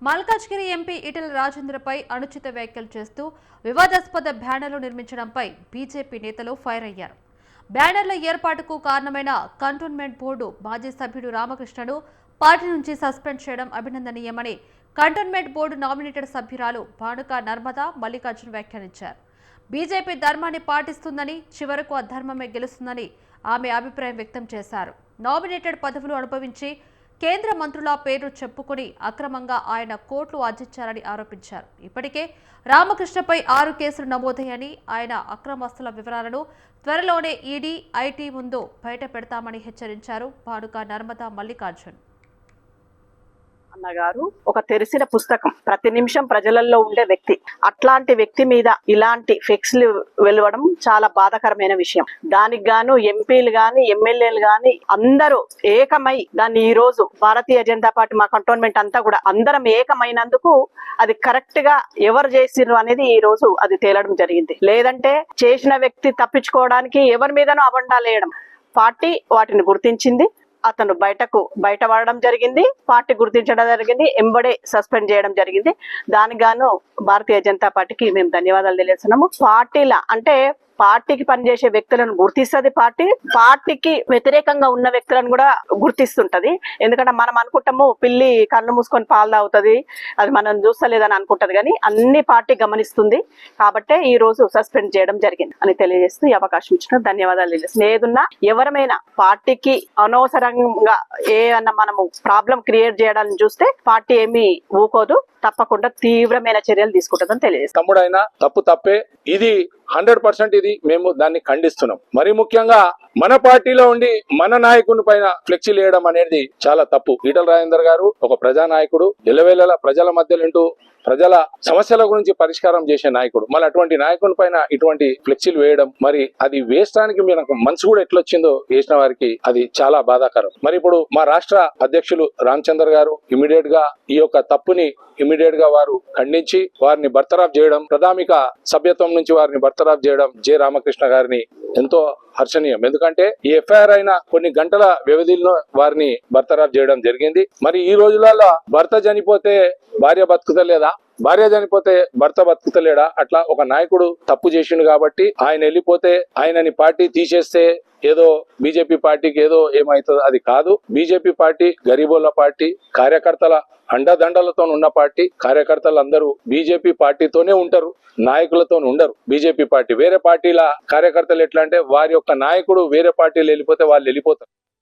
Malkajgiri MP Etela రాజేంద్రపై అనుచిత వ్యాఖ్యలు చేస్తూ వివాదాస్పద బ్యానర్లు నిర్మించడంపై బీజేపీ నేతలు ఫైర్ అయ్యారు. బ్యానర్ల ఏర్పాటుకు కారణమైన కంటోన్మెంట్ బోర్డు మాజీ సభ్యుడు రామకృష్ణను పార్టీ నుంచి సస్పెండ్ చేయడం అభినందనీయమని కంటోన్మెంట్ బోర్డు నామినేటెడ్ సభ్యురాలు భానుక నర్మదా మల్లికార్జున్ వ్యాఖ్యానించారు. బీజేపీ ధర్మాన్ని పాటిస్తుందని, చివరకు అధర్మమే గెలుస్తుందని ఆమె అభిప్రాయం వ్యక్తం చేశారు. నామినేటెడ్ పదవులు అనుభవించి కేంద్ర మంత్రుల పేరు చెప్పుకుని అక్రమంగా ఆయన కోట్లు ఆర్జించారని ఆరోపించారు. ఇప్పటికే రామకృష్ణపై 6 కేసులు నమోదయ్యాయని, ఆయన అక్రమస్తుల వివరాలను త్వరలోనే ఈడీ, ఐటీ ముందు బయట పెడతామని హెచ్చరించారు భానుక నర్మదా మల్లికార్జున్. అన్నగారు ఒక తెరిసిన పుస్తకం, ప్రతి నిమిషం ప్రజలలో ఉండే వ్యక్తి. అట్లాంటి వ్యక్తి మీద ఇలాంటి ఫెక్స్లు వెలువడం చాలా బాధాకరమైన విషయం. దానికి గాను ఎంపీలు గాని, ఎమ్మెల్యేలు గాని అందరూ ఏకమై దాన్ని ఈ రోజు భారతీయ జనతా పార్టీ మా కంటోన్మెంట్ అంతా కూడా అందరం ఏకమైనందుకు అది కరెక్ట్ గా ఎవరు చేసిర్రు అనేది ఈ రోజు అది తేలడం జరిగింది. లేదంటే చేసిన వ్యక్తి తప్పించుకోవడానికి ఎవరి మీదనో అబండాలు వేయడం. పార్టీ వాటిని గుర్తించింది, అతను బయటపడడం జరిగింది, పార్టీ గుర్తించడం జరిగింది, ఎంబడే సస్పెండ్ చేయడం జరిగింది. దానికి గాను భారతీయ జనతా పార్టీకి మేము ధన్యవాదాలు తెలియజేస్తున్నాము. పార్టీల అంటే పార్టీకి పనిచేసే వ్యక్తులను గుర్తిస్తుంది, పార్టీకి వ్యతిరేకంగా ఉన్న వ్యక్తులను కూడా గుర్తిస్తుంటది. ఎందుకంటే మనం అనుకుంటాము పిల్లి కళ్ళు మూసుకొని పాలు తాగుతుంది, అది మనం చూస్తలేదని అనుకుంటది, కానీ అన్ని పార్టీ గమనిస్తుంది. కాబట్టే ఈ రోజు సస్పెండ్ చేయడం జరిగింది అని తెలియజేస్తూ ఈ అవకాశం ఇచ్చిన ధన్యవాదాలు తెలియజేస్తుంది. ఏదున్నా ఎవరమైనా పార్టీకి అనవసరంగా ఏమన్నా మనము ప్రాబ్లం క్రియేట్ చేయడాన్ని చూస్తే పార్టీ ఏమీ ఊకోదు, తప్పకుండా తీవ్రమైన చర్యలు తీసుకుంటుందని తెలియజేస్తుంది. తమ్ముడైనా తప్పు తప్పే, ఇది 100% ఇది మేము దాన్ని ఖండిస్తున్నాం. మరి ముఖ్యంగా మన పార్టీలో ఉండి మన నాయకుని పైన ఫ్లెక్సీలు వేయడం అనేది చాలా తప్పు. ఈటెల రాజేందర్ గారు ఒక ప్రజానాయకుడు, ఎల్లవేళలా ప్రజల మధ్యలో ఉంటూ ప్రజల సమస్యల గురించి పరిష్కారం చేసే నాయకుడు. మళ్ళీ అటువంటి నాయకుని పైన ఇటువంటి ఫ్లెక్సీలు వేయడం, మరి అది వేయడానికి మీకు మనసు కూడా ఎట్లొచ్చిందో వేసిన వారికి అది చాలా బాధాకరం. మరి ఇప్పుడు మా రాష్ట్ర అధ్యక్షులు రామచందర్ గారు ఇమీడియట్ గా ఈ యొక్క తప్పుని ఇమీడియట్ గా వారు ఖండించి వారిని బర్తరాఫ్ చేయడం, ప్రాథమిక సభ్యత్వం నుంచి వారిని బర్తరాఫ్ చేయడం జె రామకృష్ణ గారిని ఎంతో హర్షణీయం. ఎందుకంటే ఈ ఎఫ్ఐఆర్ అయిన కొన్ని గంటల వ్యవధిలో వారిని బర్తరాఫ్ చేయడం జరిగింది. మరి ఈ రోజులలో భర్త చనిపోతే భార్య బతుకుతలేదా, భార్య చనిపోతే భర్త బతుకుతలేడా? అట్లా ఒక నాయకుడు తప్పు చేసిండు కాబట్టి ఆయన వెళ్ళిపోతే ఆయనని పార్టీ తీసేస్తే ఏదో బీజేపీ పార్టీకి ఏదో ఏమైతుందో అది కాదు. బీజేపీ పార్టీ గరీబోళ్ళ పార్టీ, కార్యకర్తల అండదండలతో ఉన్న పార్టీ. కార్యకర్తలు అందరూ బీజేపీ పార్టీతోనే ఉంటారు, నాయకులతో ఉండరు. బీజేపీ పార్టీ వేరే పార్టీల కార్యకర్తలు ఎట్లా అంటే వారి యొక్క నాయకుడు వేరే పార్టీలు వెళ్ళిపోతే వాళ్ళు వెళ్ళిపోతారు.